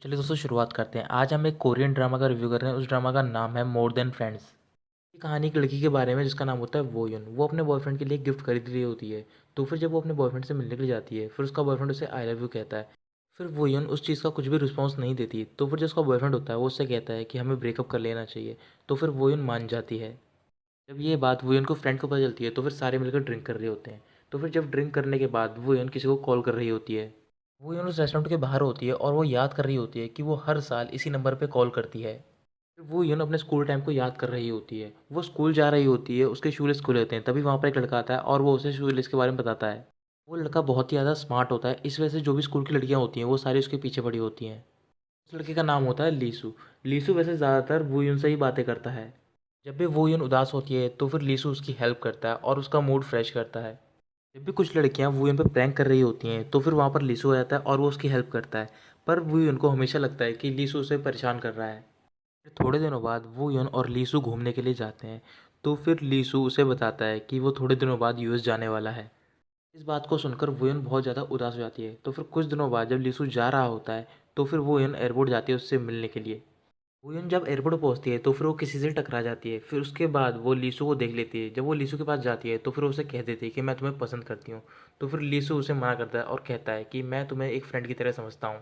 चलिए दोस्तों शुरुआत करते हैं। आज हम एक कोरियन ड्रामा का रिव्यू कर रहे हैं। उस ड्रामा का नाम है मोर देन फ्रेंड्स। ये कहानी एक लड़की के बारे में जिसका नाम होता है वो युन। वो अपने बॉयफ्रेंड के लिए गिफ्ट खरीद रही होती है। तो फिर जब वो अपने बॉयफ्रेंड से मिलने के लिए जाती है, फिर उसका बॉयफ्रेंड उसे आई लव यू कहता है। फिर वो युन उस चीज़ का कुछ भी रिस्पॉन्स नहीं देती। तो फिर जो उसका बॉयफ्रेंड होता है वो उससे कहता है कि हमें ब्रेकअप कर लेना चाहिए। तो फिर वो युन मान जाती है। जब ये बात वो युन को फ्रेंड को पता चलती है तो फिर सारे मिलकर ड्रिंक कर रहे होते हैं। तो फिर जब ड्रिंक करने के बाद वो युन किसी को कॉल कर रही होती है। वो यून उस रेस्टोरेंट के बाहर होती है और वो याद कर रही होती है कि वो हर साल इसी नंबर पे कॉल करती है। फिर वो यून अपने स्कूल टाइम को याद कर रही होती है। वो स्कूल जा रही होती है, उसके शूलेस खुले होते हैं, तभी वहाँ पर एक लड़का आता है और वो उसे शूलेस के बारे में बताता है। वो लड़का बहुत ही ज़्यादा स्मार्ट होता है, इस वजह से जो भी स्कूल की लड़कियाँ होती हैं वो सारी उसके पीछे पड़ी होती हैं। उस लड़के का नाम होता है लीसू। लीसू वैसे ज़्यादातर वो यून से ही बातें करता है। जब भी वो यून उदास होती है तो फिर लीसू उसकी हेल्प करता है और उसका मूड फ्रेश करता है। जब भी कुछ लड़कियां वुयन पर प्रैंक कर रही होती हैं तो फिर वहाँ पर लीसू आ जाता है और वो उसकी हेल्प करता है। पर वुयन को हमेशा लगता है कि लीसू उसे परेशान कर रहा है। फिर थोड़े दिनों बाद वुयन और लीसू घूमने के लिए जाते हैं। तो फिर लीसू उसे बताता है कि वो थोड़े दिनों बाद यूएस जाने वाला है। इस बात को सुनकर वुयन बहुत ज़्यादा उदास हो जाती है। तो फिर कुछ दिनों बाद जब लीसू जा रहा होता है तो फिर वुयन एयरपोर्ट जाती है उससे मिलने के लिए। वुयन जब एयरपोर्ट पहुंचती है तो फिर वो किसी से टकरा जाती है। फिर उसके बाद वो लीसू को देख लेती है। जब वो लीसू के पास जाती है तो फिर उसे कह देती है कि मैं तुम्हें पसंद करती हूँ। तो फिर लीसू उसे मना करता है और कहता है कि मैं तुम्हें एक फ्रेंड की तरह समझता हूँ।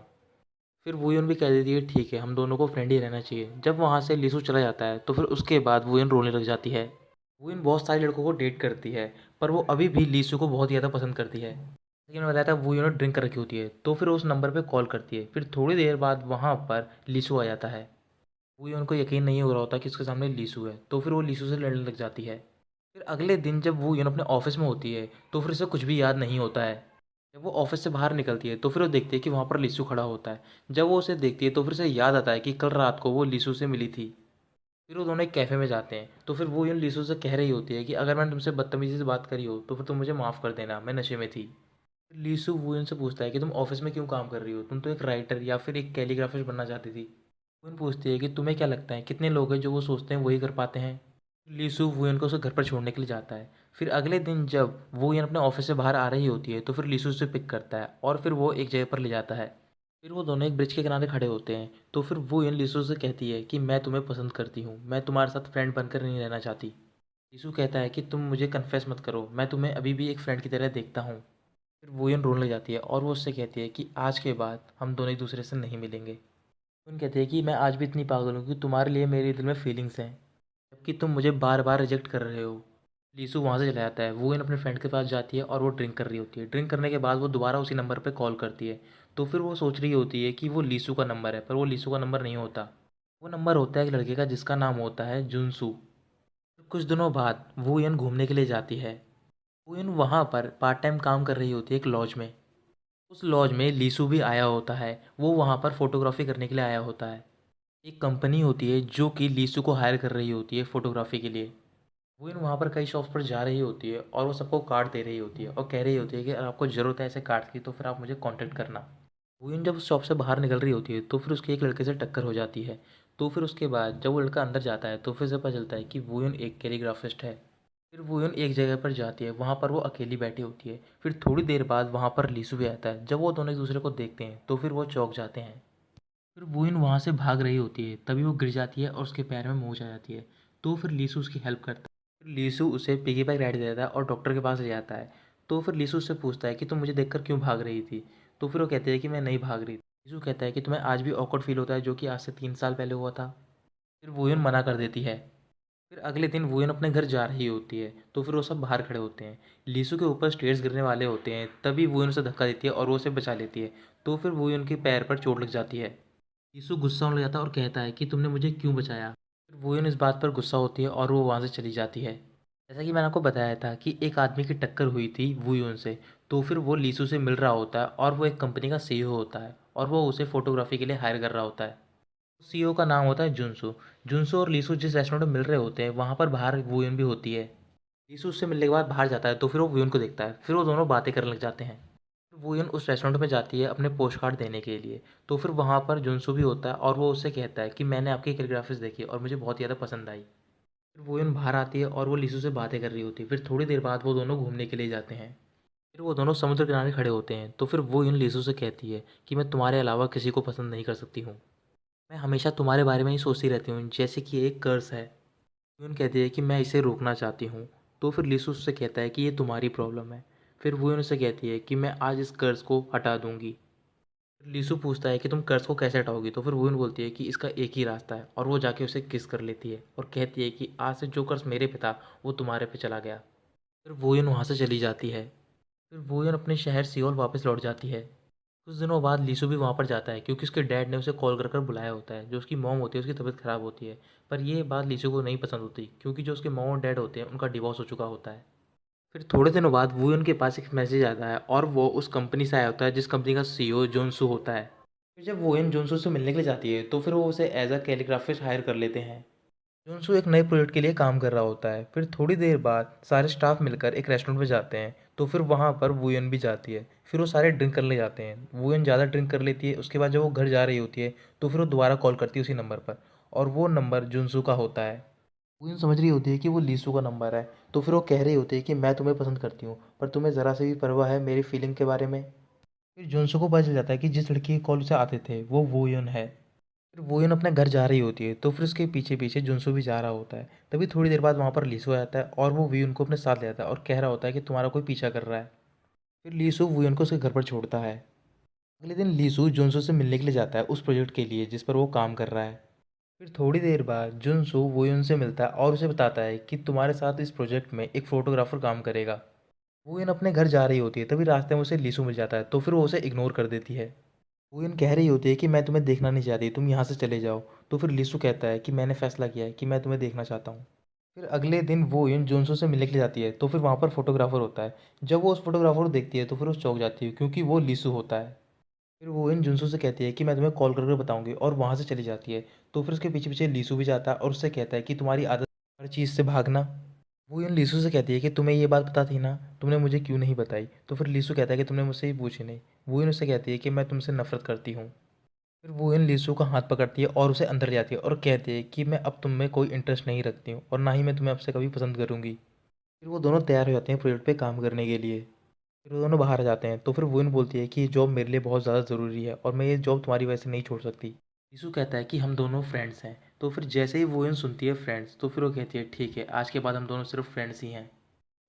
फिर वुयन भी कह देती है ठीक है, हम दोनों को फ्रेंड ही रहना चाहिए। जब वहाँ से लीसू चला जाता है तो फिर उसके बाद वुयन रोने लग जाती है। वुयन बहुत सारे लड़कों को डेट करती है, पर वो अभी भी लीसू को बहुत ज़्यादा पसंद करती है। लेकिन मैंने बताया था वुयन ड्रिंक कर रखी होती है। तो फिर उस नंबर पर कॉल करती है। फिर थोड़ी देर बाद वहाँ पर लीसू आ जाता है। वही उनको यकीन नहीं हो रहा होता कि उसके सामने लीसू है। तो फिर वो लीसू से लड़ने लग जाती है। फिर अगले दिन जब वो यून अपने ऑफिस में होती है तो फिर उसे कुछ भी याद नहीं होता है। जब वो ऑफिस से बाहर निकलती है तो फिर वो देखती है कि वहाँ पर लीसू खड़ा होता है। जब वो उसे देखती है तो फिर उसे याद आता है कि कल रात को वो लीसू से मिली थी। फिर वो दोनों एक कैफ़े में जाते हैं। तो फिर वो यून लीसू से कह रही होती है कि अगर मैंने तुमसे बदतमीजी से बात करी हो तो फिर तुम मुझे माफ़ कर देना, मैं नशे में थी। फिर लीसू वुयन से पूछता है कि तुम ऑफिस में क्यों काम कर रही हो, तुम तो एक राइटर या फिर एक कैलीग्राफिस्ट बनना चाहती थी। वुयन पूछती है कि तुम्हें क्या लगता है कितने लोग हैं जो वो सोचते हैं वही कर पाते हैं। लीसू वुयन को उसे घर पर छोड़ने के लिए जाता है। फिर अगले दिन जब वुयन अपने ऑफिस से बाहर आ रही होती है तो फिर लीसू उसे पिक करता है और फिर वो एक जगह पर ले जाता है। फिर वो दोनों एक ब्रिज के किनारे खड़े होते हैं। तो फिर वुयन लीसू से कहती है कि मैं तुम्हें पसंद करती हूँ, मैं तुम्हारे साथ फ्रेंड बनकर नहीं रहना चाहती। लीसू कहता है कि तुम मुझे कन्फेस मत करो, मैं तुम्हें अभी भी एक फ्रेंड की तरह देखता हूँ। फिर वोयन रोने लग जाती है और वो उससे कहती है कि आज के बाद हम दोनों एक दूसरे से नहीं मिलेंगे। वोयन कहती है कि मैं आज भी इतनी पागल हूँ कि तुम्हारे लिए मेरे दिल में फीलिंग्स हैं, जबकि तुम मुझे बार बार रिजेक्ट कर रहे हो। लीसू वहाँ से चला जाता है। वोयन अपने फ्रेंड के पास जाती है और वो ड्रिंक कर रही होती है। ड्रिंक करने के बाद वो दोबारा उसी नंबर पर कॉल करती है। तो फिर वो सोच रही होती है कि वो लीसू का नंबर है, पर वो लीसू का नंबर नहीं होता। वो नंबर होता है एक लड़के का जिसका नाम होता है जुनसू। कुछ दिनों बाद वोयन घूमने के लिए जाती है। वोयन वहाँ पर पार्ट टाइम काम कर रही होती है एक लॉज में। उस लॉज में लीसू भी आया होता है। वो वहाँ पर फोटोग्राफी करने के लिए आया होता है। एक कंपनी होती है जो कि लीसू को हायर कर रही होती है फोटोग्राफी के लिए। वो इन वहाँ पर कई शॉप्स पर जा रही होती है और वो सबको कार्ड दे रही होती है और कह रही होती है कि अगर आपको ज़रूरत है ऐसे कार्ड की तो फिर आप मुझे कांटेक्ट करना। वो इन जब उस शॉप से बाहर निकल रही होती है तो फिर उसके एक लड़के से टक्कर हो जाती है। तो फिर उसके बाद जब वो लड़का अंदर जाता है तो फिर से पता चलता है कि वो एक कैलीग्राफिस्ट है। फिर वुयन एक जगह पर जाती है, वहाँ पर वो अकेली बैठी होती है। फिर थोड़ी देर बाद वहाँ पर लीसू भी आता है। जब वो दोनों एक दूसरे को देखते हैं तो फिर वो चौंक जाते हैं। फिर वुयन वहाँ से भाग रही होती है, तभी वो गिर जाती है और उसके पैर में मोच आ जाती है। तो फिर लीसू उसकी हेल्प करता है। फिर लीसू उसे पिगी बैग राइड दे देता है और डॉक्टर के पास ले जाता है। तो फिर लीसू उससे पूछता है कि तुम मुझे देखकर क्यों भाग रही थी। तो फिर वो कहती है कि मैं नहीं भाग रही थी। लीसू कहता है कि तुम्हें आज भी ऑकवर्ड फील होता है जो कि आज से 3 साल पहले हुआ था। फिर वुयन मना कर देती है। फिर अगले दिन वुयन अपने घर जा रही होती है। तो फिर वो सब बाहर खड़े होते हैं। लीसू के ऊपर स्टेयर्स गिरने वाले होते हैं, तभी वुयन उसे धक्का देती है और वो उसे बचा लेती है। तो फिर वुयन के पैर पर चोट लग जाती है। लीसू गुस्सा होने लग जाता है और कहता है कि तुमने मुझे क्यों बचाया। फिर वुयन इस बात पर गुस्सा होती है और वो वहाँ से चली जाती है। जैसा कि मैंने आपको बताया था कि एक आदमी की टक्कर हुई थी वुयन से। तो फिर वो लीसू से मिल रहा होता है और वो एक कंपनी का सीईओ होता है और वो उसे फोटोग्राफी के लिए हायर कर रहा होता है। सीईओ का नाम होता है जुनसू। जुनसू और लीसू जिस रेस्टोरेंट में मिल रहे होते हैं वहाँ पर बाहर वुयन भी होती है। लीसू उससे मिलने के बाद बाहर जाता है तो फिर वो वुयन को देखता है। फिर वो दोनों बातें करने लग जाते हैं। फिर वुयन उस रेस्टोरेंट में जाती है अपने पोस्ट कार्ड देने के लिए। तो फिर वहाँ पर जुनसू भी होता है और वो उससे कहता है कि मैंने आपकी कैलीग्राफिस देखी और मुझे बहुत ज़्यादा पसंद आई। फिर वुयन बाहर आती है और वो लीसू से बातें कर रही होती है। फिर थोड़ी देर बाद वो दोनों घूमने के लिए जाते हैं। फिर वो दोनों समुद्र किनारे खड़े होते हैं, तो फिर वो यून लीसू से कहती है कि मैं तुम्हारे अलावा किसी को पसंद नहीं कर सकती हूँ। मैं हमेशा तुम्हारे बारे में ही सोचती रहती हूँ, जैसे कि ये एक कर्स है। यून कहती है कि मैं इसे रोकना चाहती हूँ। तो फिर लीसू उससे कहता है कि ये तुम्हारी प्रॉब्लम है। फिर वो यून उससे कहती है कि मैं आज इस कर्स को हटा दूंगी। फिर लीसू पूछता है कि तुम कर्स को कैसे हटाओगी, तो फिर वो यून बोलती है कि इसका एक ही रास्ता है, और वो जाके उसे किस कर लेती है और कहती है कि आज से जो कर्स मेरे पे था वो तुम्हारे पे चला गया। फिर वो यून वहाँ से चली जाती है। फिर वो यून अपने शहर सियोल वापस लौट जाती है। कुछ दिनों बाद लीसू भी वहाँ पर जाता है, क्योंकि उसके डैड ने उसे कॉल कर कर बुलाया होता है। जो उसकी मॉम होती है उसकी तबीयत ख़राब होती है। पर ये बात लीसू को नहीं पसंद होती, क्योंकि जो उसके मॉम और डैड होते हैं उनका डिवोर्स हो चुका होता है। फिर थोड़े दिनों बाद वो उनके पास एक मैसेज आता है, और वो उस कंपनी से आया होता है जिस कंपनी का सीईओ जोनसू होता है। फिर जब वो इन जोनसू से मिलने के लिए जाती है, तो फिर वो उसे एज अ कैलीग्राफिस्ट हायर कर लेते हैं। जोनसू एक नए प्रोजेक्ट के लिए काम कर रहा होता है। फिर थोड़ी देर बाद सारे स्टाफ मिलकर एक रेस्टोरेंट में जाते हैं, तो फिर वहाँ पर वुयन भी जाती है। फिर वो सारे ड्रिंक करने जाते हैं। वुयन ज़्यादा ड्रिंक कर लेती है। उसके बाद जब वो घर जा रही होती है, तो फिर वो दोबारा कॉल करती है उसी नंबर पर, और वो नंबर जुनसू का होता है। वुयन समझ रही होती है कि वो लीसू का नंबर है, तो फिर वो कह रही होती है कि मैं तुम्हें पसंद करती हूँ, पर तुम्हें ज़रा से भी परवाह है मेरी फीलिंग के बारे में। फिर जुनसू को पता चल जाता है कि जिस लड़की के कॉल उसे आते थे वो वुयन है। फिर वोयन अपने घर जा रही होती है, तो फिर उसके पीछे पीछे जुनसू भी जा रहा होता है। तभी थोड़ी देर बाद वहाँ पर लीसू आ जाता है, और वो वुयन को अपने साथ ले जाता है और कह रहा होता है कि तुम्हारा कोई पीछा कर रहा है। फिर लीसू वुयन को उसके घर पर छोड़ता है। अगले दिन लीसू जुनसू से मिलने के लिए जाता है उस प्रोजेक्ट के लिए जिस पर वो काम कर रहा है। फिर थोड़ी देर बाद जुनसू वुयन से मिलता है और उसे बताता है कि तुम्हारे साथ इस प्रोजेक्ट में एक फ़ोटोग्राफर काम करेगा। वुयन अपने घर जा रही होती है, तभी रास्ते में उसे लीसू मिल जाता है, तो फिर वो उसे इग्नोर कर देती है। वुयन कह रही होती है कि मैं तुम्हें देखना नहीं चाहती, तुम यहाँ से चले जाओ। तो फिर लिसु कहता है कि मैंने फैसला किया है कि मैं तुम्हें देखना चाहता हूँ। फिर अगले दिन वो इन जोनसो से मिलने के लिए जाती है, तो फिर वहाँ पर फोटोग्राफर होता है। जब वो उस फोटोग्राफर को देखती है, तो फिर वो चौंक जाती है, क्योंकि वो लिसु होता है। फिर वो इन जुनसो से कहती है कि मैं तुम्हें कॉल करके बताऊंगी, और वहाँ से चली जाती है। तो फिर उसके पीछे पीछे लीसु भी जाता है और उससे कहता है कि तुम्हारी आदत हर चीज़ से भागना। वो इन लीसु से कहती है कि तुम्हें ये बात पता थी ना, तुमने मुझे क्यों नहीं बताई। तो फिर लीसु कहता है कि तुमने मुझसे ही पूछी नहीं। वो इन उससे कहती है कि मैं तुमसे नफरत करती हूँ। फिर वो इन लीसू का हाथ पकड़ती है और उसे अंदर ले जाती है और कहती है कि मैं अब तुम में कोई इंटरेस्ट नहीं रखती हूँ, और ना ही मैं तुम्हें अब से कभी पसंद करूँगी। फिर वो दोनों तैयार हो जाते हैं प्रोजेक्ट पे काम करने के लिए। फिर वो दोनों बाहर आ जाते हैं, तो फिर वो इन बोलती है कि ये जॉब मेरे लिए बहुत ज़्यादा ज़रूरी है, और मैं ये जॉब तुम्हारी वजह से नहीं छोड़ सकती। लीसू कहता है कि हम दोनों फ्रेंड्स हैं। तो फिर जैसे ही वो इन सुनती है फ्रेंड्स, तो फिर वो कहती है ठीक है, आज के बाद हम दोनों सिर्फ फ्रेंड्स ही हैं।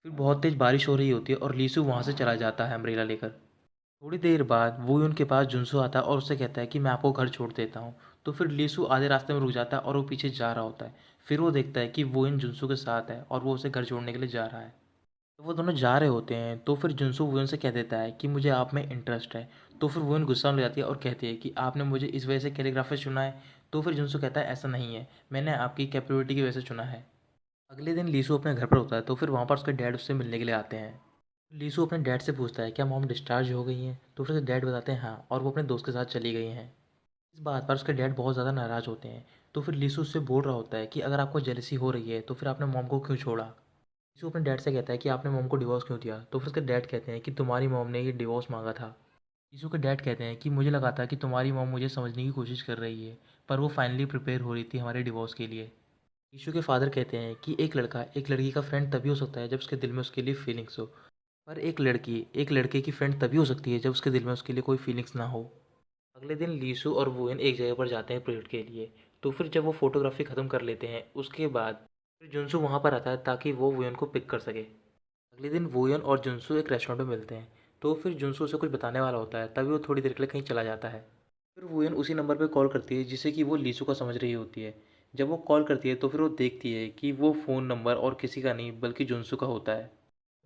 फिर बहुत तेज़ बारिश हो रही होती है और लीसू वहाँ से चला जाता है अम्ब्रेला लेकर। थोड़ी देर बाद वो उनके पास जुनसू आता है और उससे कहता है कि मैं आपको घर छोड़ देता हूँ। तो फिर लीसू आधे रास्ते में रुक जाता है और वो पीछे जा रहा होता है। फिर वो देखता है कि वो इन जुनसू के साथ है और वो उसे घर छोड़ने के लिए जा रहा है। तो वो दोनों जा रहे होते हैं, तो फिर जुनसू वुयन से कह देता है कि मुझे आप में इंटरेस्ट है। तो फिर वुयन गुस्सा हो जाती है और कहती है कि आपने मुझे इस वजह से कैलीग्राफर चुना है। तो फिर जुनसू कहता है ऐसा नहीं है, मैंने आपकी कैपेबिलिटी की वजह से चुना है। अगले दिन लीसू अपने घर पर होता है, तो फिर वहाँ पर उसके डैड उससे मिलने के लिए आते हैं। लीसू अपने डैड से पूछता है क्या मॉम डिस्चार्ज हो गई हैं, तो फिर उसके डैड बताते हैं हाँ, और वो अपने दोस्त के साथ चली गई हैं। इस बात पर उसके डैड बहुत ज़्यादा नाराज़ होते हैं। तो फिर लीसू उससे बोल रहा होता है कि अगर आपको जेलसी हो रही है तो फिर आपने मॉम को क्यों छोड़ा। लीसू अपने डैड से कहता है कि आपने मॉम को डिवोर्स क्यों दिया। तो फिर उसके डैड कहते हैं कि तुम्हारी मॉम ने ये डिवोर्स मांगा था। लीसू के डैड कहते हैं कि मुझे लगा था कि तुम्हारी मॉम मुझे समझने की कोशिश कर रही है, पर वो फाइनली प्रिपेयर हो रही थी हमारे डिवोर्स के लिए। लीसू के फादर कहते हैं कि एक लड़का एक लड़की का फ्रेंड तभी हो सकता है जब उसके दिल में उसके लिए फीलिंग्स हो, पर एक लड़की एक लड़के की फ्रेंड तभी हो सकती है जब उसके दिल में उसके लिए कोई फीलिंग्स ना हो। अगले दिन लीसू और वुयन एक जगह पर जाते हैं प्रोजेक्ट के लिए। तो फिर जब वो फोटोग्राफी ख़त्म कर लेते हैं, उसके बाद फिर जुनसू वहाँ पर आता है ताकि वो वुयन को पिक कर सके। अगले दिन वुयन और जुनसू एक रेस्टोरेंट में मिलते हैं। तो फिर जुनसू उसे कुछ बताने वाला होता है, तभी वो थोड़ी देर के लिए कहीं चला जाता है। फिर वुयन उसी नंबर पर कॉल करती है जिसे कि वो लीसू का समझ रही होती है। जब वो कॉल करती है, तो फिर वो देखती है कि वो फ़ोन नंबर और किसी का नहीं बल्कि जुनसू का होता है।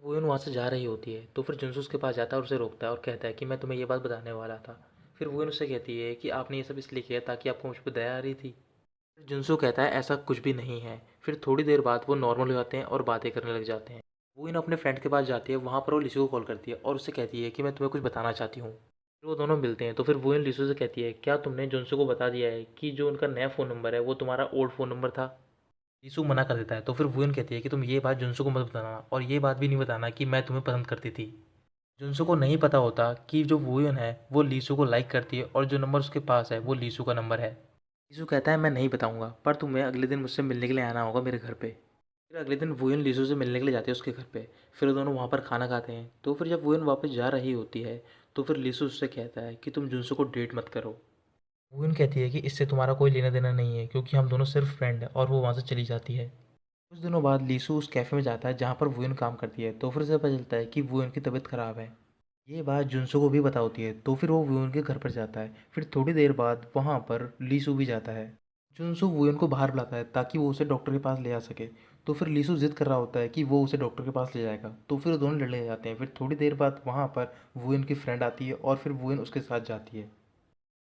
वुयन वहाँ से जा रही होती है, तो फिर जुनसू उसके पास जाता है और उसे रोकता है और कहता है कि मैं तुम्हें ये बात बताने वाला था। फिर वुयन उससे कहती है कि आपने ये सब इसलिए किया ताकि आपको मुझ पर दया आ रही थी। फिर जुनसू कहता है ऐसा कुछ भी नहीं है। फिर थोड़ी देर बाद वो नॉर्मल हो जाते हैं और बातें करने लग जाते हैं। वुयन अपने फ्रेंड के पास जाती है, वहाँ पर वो लिसू को कॉल करती है और उससे कहती है कि मैं तुम्हें कुछ बताना चाहती हूँ। फिर वो दोनों मिलते हैं, तो फिर वुयन लिसू से कहती है क्या तुमने जुनसू को बता दिया है कि जो उनका नया फ़ोन नंबर है वो तुम्हारा ओल्ड फ़ोन नंबर था। यीशु मना कर देता है, तो फिर वुयन कहती है कि तुम ये बात जुनसू को मत बताना, और ये बात भी नहीं बताना कि मैं तुम्हें पसंद करती थी। जुनसू को नहीं पता होता कि जो वुयन है वो लीसू को लाइक करती है, और जो नंबर उसके पास है वो लीसू का नंबर है। लीसू कहता है मैं नहीं बताऊंगा, पर तुम्हें अगले दिन मुझसे मिलने के लिए आना होगा मेरे घर पे। फिर अगले दिन वुयन लीसू से मिलने के लिए जाती है उसके घर पे। फिर वो दोनों वहाँ पर खाना खाते हैं। तो फिर जब वुयन वापस जा रही होती है तो फिर लीसू उससे कहता है कि तुम जुनसू को डेट मत करो। वुयन कहती है कि इससे तुम्हारा कोई लेना देना नहीं है क्योंकि हम दोनों सिर्फ फ्रेंड हैं, और वो वहाँ से चली जाती है। कुछ दिनों बाद लीसू उस कैफ़े में जाता है जहाँ पर वुयन काम करती है। तो फिर उसे पता चलता है कि वुयन की तबीयत ख़राब है। ये बात जुनसू को भी पता होती है। तो फिर वो वुयन के घर पर जाता है। फिर थोड़ी देर बाद वहाँ पर लीसू भी जाता है। जुनसू वुयन को बाहर बुलाता है ताकि वो उसे डॉक्टर के पास ले आ सके। तो फिर लीसू जिद कर रहा होता है कि वो उसे डॉक्टर के पास ले जाएगा। तो फिर वो दोनों लड़ने जाते हैं। फिर थोड़ी देर बाद वहाँ पर वुयन की फ्रेंड आती है और फिर वुयन उसके साथ जाती है।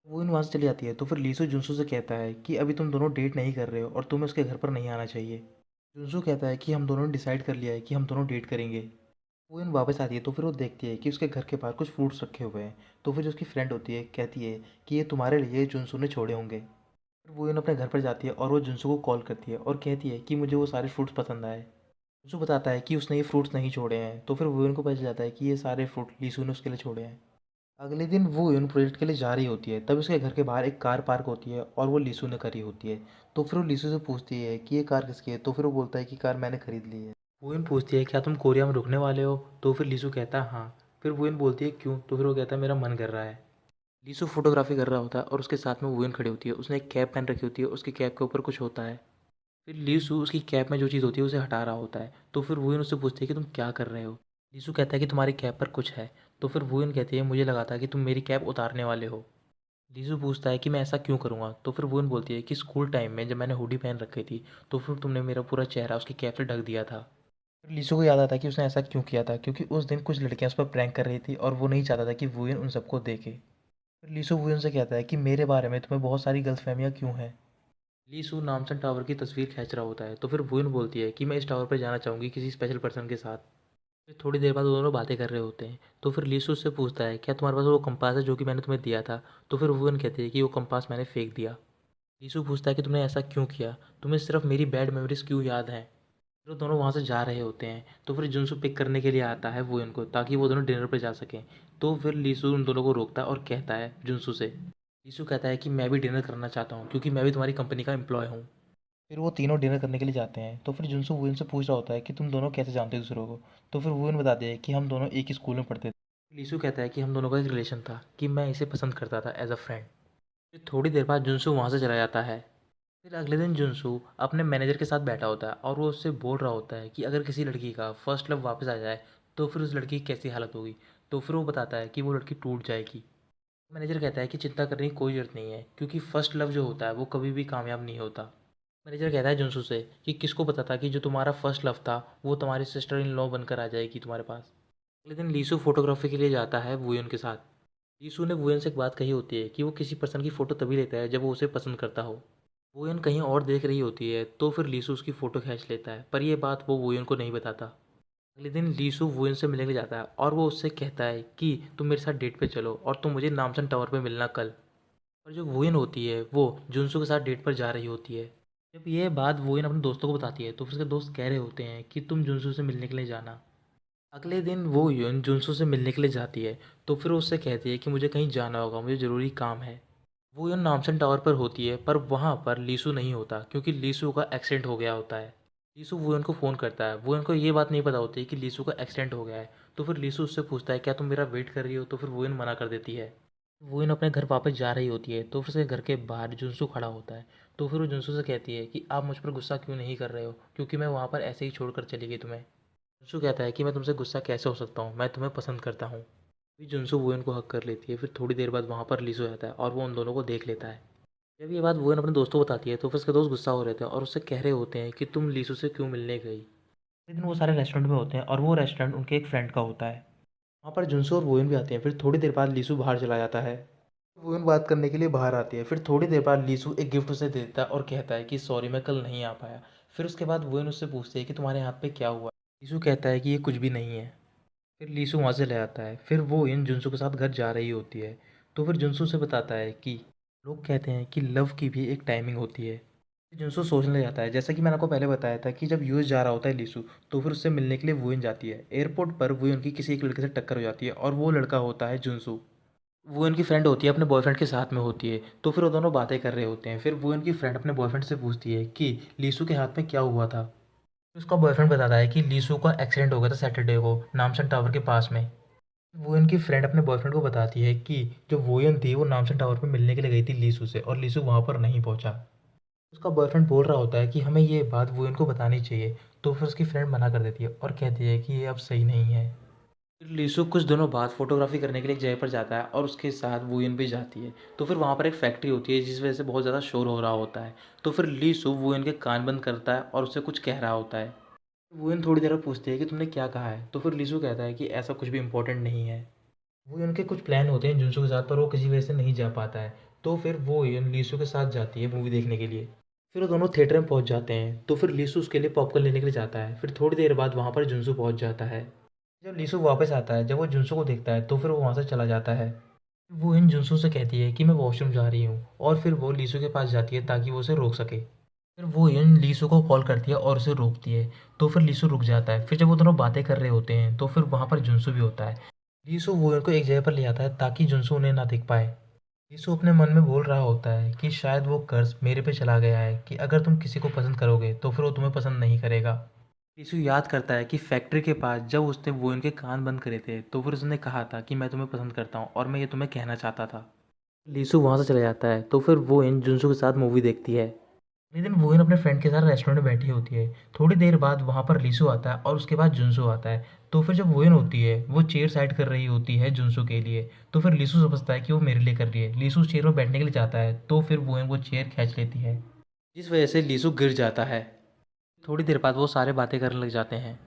वुयन वहाँ से चली जाती है। तो फिर लीसू जुनसू से कहता है कि अभी तुम दोनों डेट नहीं कर रहे हो और तुम्हें उसके घर पर नहीं आना चाहिए। जुनसू कहता है कि हम दोनों ने डिसाइड कर लिया है कि हम दोनों डेट करेंगे। वुयन वापस आती है। तो फिर वो देखती है कि उसके घर के बाहर कुछ फ्रूट्स रखे हुए हैं। तो फिर जो उसकी फ्रेंड होती है कहती है कि ये तुम्हारे लिए जुनसू ने छोड़े होंगे। फिर वुयन अपने घर पर जाती है और वो जुनसू को कॉल करती है और कहती है कि मुझे वो सारे फ्रूट्स पसंद आए। जुनसू बताता है कि उसने ये फ्रूट्स नहीं छोड़े हैं। तो फिर वुयन को पता चल जाता है कि ये सारे फ्रूट लीसू ने उसके लिए छोड़े हैं। अगले दिन वो यून प्रोजेक्ट के लिए जा रही होती है। तब उसके घर के बाहर एक कार पार्क होती है और वो लीसू ने करी होती है। तो फिर वो लीसू से पूछती है कि ये कार किसकी है। तो फिर वो बोलता है कि कार मैंने खरीद ली है। वो यून पूछती है क्या तुम कोरिया में रुकने वाले हो। तो फिर लीसू कहता है हाँ। फिर वो यून बोलती है क्यों। तो फिर वो कहता है मेरा मन कर रहा है। लीसू फोटोग्राफी कर रहा होता है और उसके साथ में वो यून खड़ी होती है। उसने एक कैप पहन रखी होती है। उसकी कैप के ऊपर कुछ होता है। फिर लीसू उसकी कैप में जो चीज़ होती है उसे हटा रहा होता है। तो फिर वुयन उससे पूछती है कि तुम क्या कर रहे हो। लीसू कहता है कि तुम्हारी कैप पर कुछ है। तो फिर वुयन कहती है मुझे लगा था कि तुम मेरी कैप उतारने वाले हो। लीसू पूछता है कि मैं ऐसा क्यों करूँगा। तो फिर वुयन बोलती है कि स्कूल टाइम में जब मैंने हुडी पहन रखी थी तो फिर तुमने मेरा पूरा चेहरा उसकी कैप से ढक दिया था। फिर लीसू को याद आता है कि उसने ऐसा क्यों किया था क्योंकि उस दिन कुछ लड़कियां उस पर प्रैंक कर रही थी और वो नहीं चाहता था कि वुयन उन सबको देखे। फिर लीसू वुयन से कहता है कि मेरे बारे में तुम्हें बहुत सारी गलतफहमियां क्यों हैं। लीसू नामसन टावर की तस्वीर खींच रहा होता है। तो फिर वुयन बोलती है कि मैं इस टावर पर जाना चाहूँगी किसी स्पेशल पर्सन के साथ। फिर थोड़ी देर बाद वो दोनों बातें कर रहे होते हैं। तो फिर लीसू उससे पूछता है क्या तुम्हारे पास वो कंपास है जो कि मैंने तुम्हें दिया था। तो फिर वुयन कहती है कि वो कंपास मैंने फेंक दिया। लीसू पूछता है कि तुमने ऐसा क्यों किया। तुम्हें सिर्फ मेरी बैड मेमोरीज क्यों याद हैं। फिर वो दोनों वहाँ से जा रहे होते हैं। तो फिर जुनसू पिक करने के लिए आता है वुयन को ताकि वो दोनों डिनर पर जा सकें। तो फिर लीसू उन दोनों को रोकता है और कहता है जुनसू से। लीसू कहता है कि मैं भी डिनर करना चाहता हूँ क्योंकि मैं भी तुम्हारी कंपनी का एम्प्लॉय हूँ। फिर वो तीनों डिनर करने के लिए जाते हैं। तो फिर जुनसू वुयन से पूछ रहा होता है कि तुम दोनों कैसे जानते हो दूसरों को। तो फिर वुयन बताते हैं कि हम दोनों एक ही स्कूल में पढ़ते थे। लीसू कहता है कि हम दोनों का एक रिलेशन था कि मैं इसे पसंद करता था एज अ फ्रेंड। फिर थोड़ी देर बाद जुनसू वहाँ से चला जाता है। फिर अगले दिन जुनसू अपने मैनेजर के साथ बैठा होता है और वो उससे बोल रहा होता है कि अगर किसी लड़की का फर्स्ट लव वापस आ जाए तो फिर उस लड़की की कैसी हालत होगी। तो फिर वो बताता है कि वो लड़की टूट जाएगी। मैनेजर कहता है कि चिंता करने की कोई ज़रूरत नहीं है क्योंकि फर्स्ट लव जो होता है वो कभी भी कामयाब नहीं होता। मैनेजर कहता है जुनसू से कि किसको पता था कि जो तुम्हारा फर्स्ट लव था वो तुम्हारी सिस्टर इन लॉ बनकर आ जाएगी तुम्हारे पास। अगले दिन लीसू फोटोग्राफी के लिए जाता है वुयन के साथ। लीसू ने वुयन से एक बात कही होती है कि वो किसी पर्सन की फ़ोटो तभी लेता है जब वो उसे पसंद करता हो। वुयन कहीं और देख रही होती है तो फिर लीसू उसकी फ़ोटो खींच लेता है पर यह बात वो वुयन को नहीं बताता। अगले दिन लीसू वुयन से मिलने के लिए जाता है और वो उससे कहता है कि तुम मेरे साथ डेट पे चलो और तुम मुझे नामसन टावर पे मिलना कल। और जो वुयन होती है वो जुनसू के साथ डेट पर जा रही होती है। जब ये बात वुयन अपने दोस्तों को बताती है तो फिर उसके दोस्त कह रहे होते हैं कि तुम जुनसू से मिलने के लिए जाना। अगले दिन वो यून जुनसू से मिलने के लिए जाती है। तो फिर वो उससे कहती है कि मुझे कहीं जाना होगा, मुझे ज़रूरी काम है। वो यून नामसन टावर पर होती है पर वहाँ पर लीसू नहीं होता क्योंकि लीसू का एक्सीडेंट हो गया होता है। लीसू वुयन को फ़ोन करता है। वुयन को ये बात नहीं पता होती कि लीसू का एक्सीडेंट हो गया है। तो फिर लीसू उससे पूछता है क्या तुम मेरा वेट कर रही हो। तो फिर वुयन मना कर देती है। वुयन अपने घर वापस जा रही होती है तो फिर उसके घर के बाहर जुनसू खड़ा होता है। तो फिर वो जुनसू से कहती है कि आप मुझ पर गुस्सा क्यों नहीं कर रहे हो क्योंकि मैं वहाँ पर ऐसे ही छोड़कर चली गई तुम्हें। जुनसू कहता है कि मैं तुमसे गुस्सा कैसे हो सकता हूँ, मैं तुम्हें पसंद करता हूँ। फिर जुनसू वुयन को हक कर लेती है। फिर थोड़ी देर बाद वहाँ पर लीसू आता है और वो उन दोनों को देख लेता है। जब ये बात वुयन अपने दोस्तों को बताती है तो फिर उसके दोस्त गुस्सा हो रहे थे और उससे कह रहे होते हैं कि तुम लीसू से क्यों मिलने गई। अगले दिन वो सारे रेस्टोरेंट में होते हैं और वो रेस्टोरेंट उनके एक फ्रेंड का होता है। वहाँ पर जुनसू और वुयन भी आते हैं। फिर थोड़ी देर बाद लीसू बाहर चला जाता है। वुयन बात करने के लिए बाहर आती है। फिर थोड़ी देर बाद लीसू एक गिफ्ट उसे देता है और कहता है कि सॉरी मैं कल नहीं आ पाया। फिर उसके बाद वुयन उससे पूछती है कि तुम्हारे हाथ पे क्या हुआ। लीसू कहता है कि ये कुछ भी नहीं है। फिर लीसू वहाँ से ले आता है। फिर वो इन जुनसू के साथ घर जा रही होती है। तो फिर जुनसू से बताता है कि लोग कहते हैं कि लव की भी एक टाइमिंग होती है। फिर जुनसू सोचने लग जाता है जैसा कि मैंने आपको पहले बताया था कि जब यूएस जा रहा होता है लीसू तो फिर उससे मिलने के लिए वुयन जाती है। एयरपोर्ट पर वुयन की किसी एक लड़के से टक्कर हो जाती है और वो लड़का होता है जुनसू। वुयन की फ्रेंड होती है अपने बॉयफ्रेंड के साथ में होती है। तो फिर वो दोनों बातें कर रहे होते हैं। फिर वुयन की फ्रेंड अपने बॉयफ्रेंड से पूछती है कि लीसू के हाथ में क्या हुआ था। उसका बॉयफ्रेंड बताता है कि लीसू का एक्सीडेंट हो गया था सैटरडे को नामसन टावर के पास में। वोयन की फ्रेंड अपने बॉयफ्रेंड को बताती है कि जो वोयन थी वो नामसन टावर पर मिलने के लिए गई थी लीसू से और लीसू वहाँ पर नहीं पहुँचा। उसका बॉयफ्रेंड बोल रहा होता है कि हमें ये बात वोयन को बतानी चाहिए, तो फिर उसकी फ्रेंड मना कर देती है और कहती है कि ये अब सही नहीं है। फिर लीसु कुछ दिनों बाद फोटोग्राफी करने के लिए एक जगह पर जाता है और उसके साथ वुयन भी जाती है। तो फिर वहाँ पर एक फैक्ट्री होती है जिस वजह से बहुत ज़्यादा शोर हो रहा होता है। तो फिर लीसु वुयन के कान बंद करता है और उससे कुछ कह रहा होता है। वुयन थोड़ी देर बाद पूछती है कि तुमने क्या कहा है। तो फिर लीसु कहता है कि ऐसा कुछ भी इम्पोर्टेंट नहीं है। वुयन के कुछ प्लान होते हैं जुनसू के साथ, पर वो किसी वजह से नहीं जा पाता है। तो फिर वो वुयन लीसु के साथ जाती है मूवी देखने के लिए। फिर वो दोनों थिएटर में पहुंच जाते हैं। तो फिर लीसु उसके लिए पॉपकॉर्न लेने के लिए जाता है। फिर थोड़ी देर बाद वहाँ पर जुनसू पहुंच जाता है। जब लीसु वापस आता है, जब वो जुनसू को देखता है तो फिर वो वहाँ से चला जाता है। वो इन जुनसू से कहती है कि मैं वॉशरूम जा रही हूँ और फिर वो लीसु के पास जाती है ताकि वो उसे रोक सके। फिर वो इन लीसु को कॉल करती है और उसे रोकती है। तो फिर लीसु रुक जाता है। फिर जब वो दोनों बातें कर रहे होते हैं तो फिर वहाँ पर जुनसू भी होता है। लीसु वो को एक जगह पर ले आता है ताकि जुनसू उन्हें ना देख पाए। लीसु अपने मन में बोल रहा होता है कि शायद वो कर्ज मेरे पे चला गया है कि अगर तुम किसी को पसंद करोगे तो फिर वो तुम्हें पसंद नहीं करेगा। यीशु याद करता है कि फैक्ट्री के पास जब उसने वो इनके कान बंद करे थे तो फिर उसने कहा था कि मैं तुम्हें पसंद करता हूँ और मैं ये तुम्हें कहना चाहता था। लीसु वहाँ से चला जाता है। तो फिर वो इन जुनसू के साथ मूवी देखती है। अगले दिन वोइन अपने फ्रेंड के साथ रेस्टोरेंट में बैठी होती है। थोड़ी देर बाद वहाँ पर लीसु आता है और उसके बाद जुनसू आता है। तो फिर जब वोइन होती है वो चेयर साइड कर रही होती है जुनसू के लिए। तो फिर लीसु समझता है कि वो मेरे लिए कर रही है। लीसु उस चेयर पर बैठने के लिए जाता है तो फिर वोइन वो चेयर खींच लेती है, जिस वजह से लीसु गिर जाता है। थोड़ी देर बाद वो सारे बातें करने लग जाते हैं।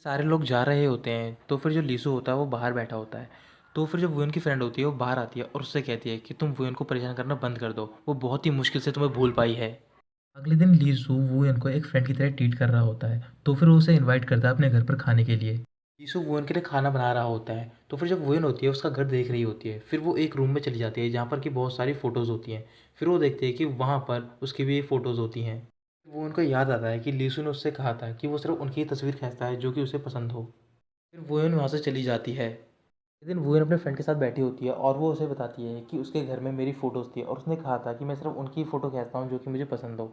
सारे लोग जा रहे होते हैं। तो फिर जो लीसु होता है वो बाहर बैठा होता है। तो फिर जो वुयन की फ्रेंड होती है वो बाहर आती है और उससे कहती है कि तुम वुयन को परेशान करना बंद कर दो, वो बहुत ही मुश्किल से तुम्हें भूल पाई है। अगले दिन लीसु वुयन को एक फ्रेंड की तरह ट्रीट कर रहा होता है। तो फिर वो उसे इनवाइट करता है अपने घर पर खाने के लिए। लीसु वुयन के लिए खाना बना रहा होता है। तो फिर जब वुयन होती है उसका घर देख रही होती है। फिर वो एक रूम में चली जाती है जहाँ पर कि बहुत सारी फ़ोटोज़ होती हैं। फिर वो देखती है कि वहाँ पर उसकी भी फ़ोटोज़ होती हैं। वो उनको याद आता है कि लीसु ने उससे कहा था कि वो सिर्फ उनकी ही तस्वीर खींचता है जो कि उसे पसंद हो। फिर वुयन वहाँ से चली जाती है। एक दिन वुयन अपने फ्रेंड के साथ बैठी होती है और वो उसे बताती है कि उसके घर में मेरी फ़ोटोज़ थी और उसने कहा था कि मैं सिर्फ उनकी ही फ़ोटो खींचता हूँ जो कि मुझे पसंद हो।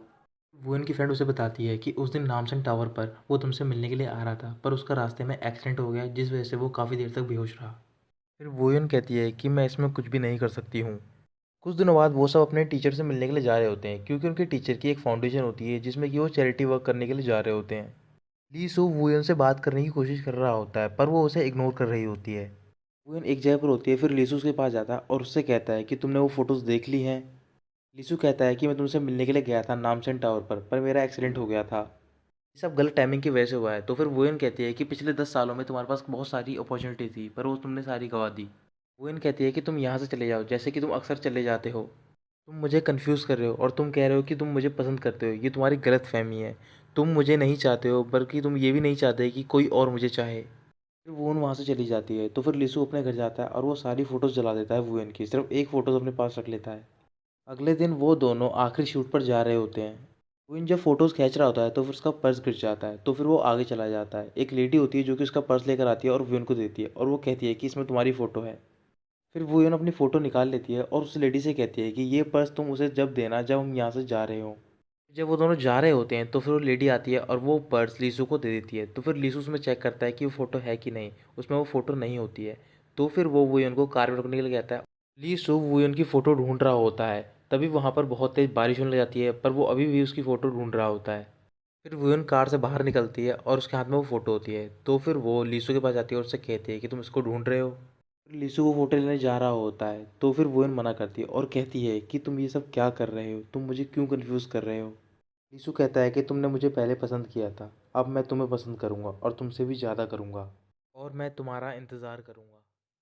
वुयन की फ्रेंड उसे बताती है कि उस दिन नामसन टावर पर वो तुमसे मिलने के लिए आ रहा था, पर उसका रास्ते में एक्सीडेंट हो गया जिस वजह से वो काफ़ी देर तक बेहोश रहा। फिर वुयन कहती है कि मैं इसमें कुछ भी नहीं कर सकती हूँ। कुछ दिनों बाद वो सब अपने टीचर से मिलने के लिए जा रहे होते हैं क्योंकि उनके टीचर की एक फाउंडेशन होती है जिसमें कि वो चैरिटी वर्क करने के लिए जा रहे होते हैं। ली सू वुयन से बात करने की कोशिश कर रहा होता है पर वो उसे इग्नोर कर रही होती है। वुयन एक जगह पर होती है। फिर लीसू उसके पास जाता है और उससे कहता है कि तुमने वो फ़ोटोज़ देख ली हैं। लीसू कहता है कि मैं तुमसे मिलने के लिए गया था नामसन टावर पर मेरा एक्सीडेंट हो गया था। ये सब गलत टाइमिंग की वजह से हुआ है। तो फिर वुयन कहती है कि पिछले 10 सालों में तुम्हारे पास बहुत सारी अपॉर्चुनिटी थी पर वो तुमने सारी गंवा दी। वुयन कहती है कि तुम यहाँ से चले जाओ जैसे कि तुम अक्सर चले जाते हो। तुम मुझे कंफ्यूज कर रहे हो और तुम कह रहे हो कि तुम मुझे पसंद करते हो, ये तुम्हारी गलत फहमी है। तुम मुझे नहीं चाहते हो बल्कि तुम ये भी नहीं चाहते कि कोई और मुझे चाहे। फिर वुयन वहाँ से चली जाती है। तो फिर लीसू अपने घर जाता है और वो सारी फ़ोटोज़ जला देता है वुयन की, सिर्फ एक फ़ोटोज़ अपने पास रख लेता है। अगले दिन वो दोनों आखिरी शूट पर जा रहे होते हैं। वुयन जब फ़ोटोज़ खींच रहा होता है तो फिर उसका पर्स गिर जाता है। तो फिर वो आगे चला जाता है। एक लेडी होती है जो कि उसका पर्स लेकर आती है और वुयन को देती है और वो कहती है कि इसमें तुम्हारी फ़ोटो है। फिर वुयन अपनी फ़ोटो निकाल लेती है और उस लेडी से कहती है कि ये पर्स तुम उसे जब देना जब हम यहाँ से जा रहे हो। जब वो दोनों जा रहे होते हैं तो फिर वो लेडी आती है और वो पर्स लीसू को दे देती है। तो फिर लीसू उसमें चेक करता है कि वो फ़ोटो है कि नहीं। उसमें वो फ़ोटो नहीं होती है। तो फिर वो वुयन को कार में रुकने के लिए कहता है। लीसू वुयन की फ़ोटो ढूंढ रहा होता है। तभी वहाँ पर बहुत तेज़ बारिश होने लग जाती है पर वो अभी भी उसकी फ़ोटो ढूंढ रहा होता है। फिर वुयन कार से बाहर निकलती है और उसके हाथ में वो फ़ोटो होती है। तो फिर वो लीसू के पास जाती है और उससे कहती है कि तुम इसको ढूंढ रहे हो। फिर लीसू वो फ़ोटो लेने जा रहा होता है। तो फिर वुयन मना करती है और कहती है कि तुम ये सब क्या कर रहे हो, तुम मुझे क्यों कन्फ्यूज़ कर रहे हो। यीशु कहता है कि तुमने मुझे पहले पसंद किया था, अब मैं तुम्हें पसंद करूंगा और तुमसे भी ज़्यादा करूंगा और मैं तुम्हारा इंतज़ार करूंगा।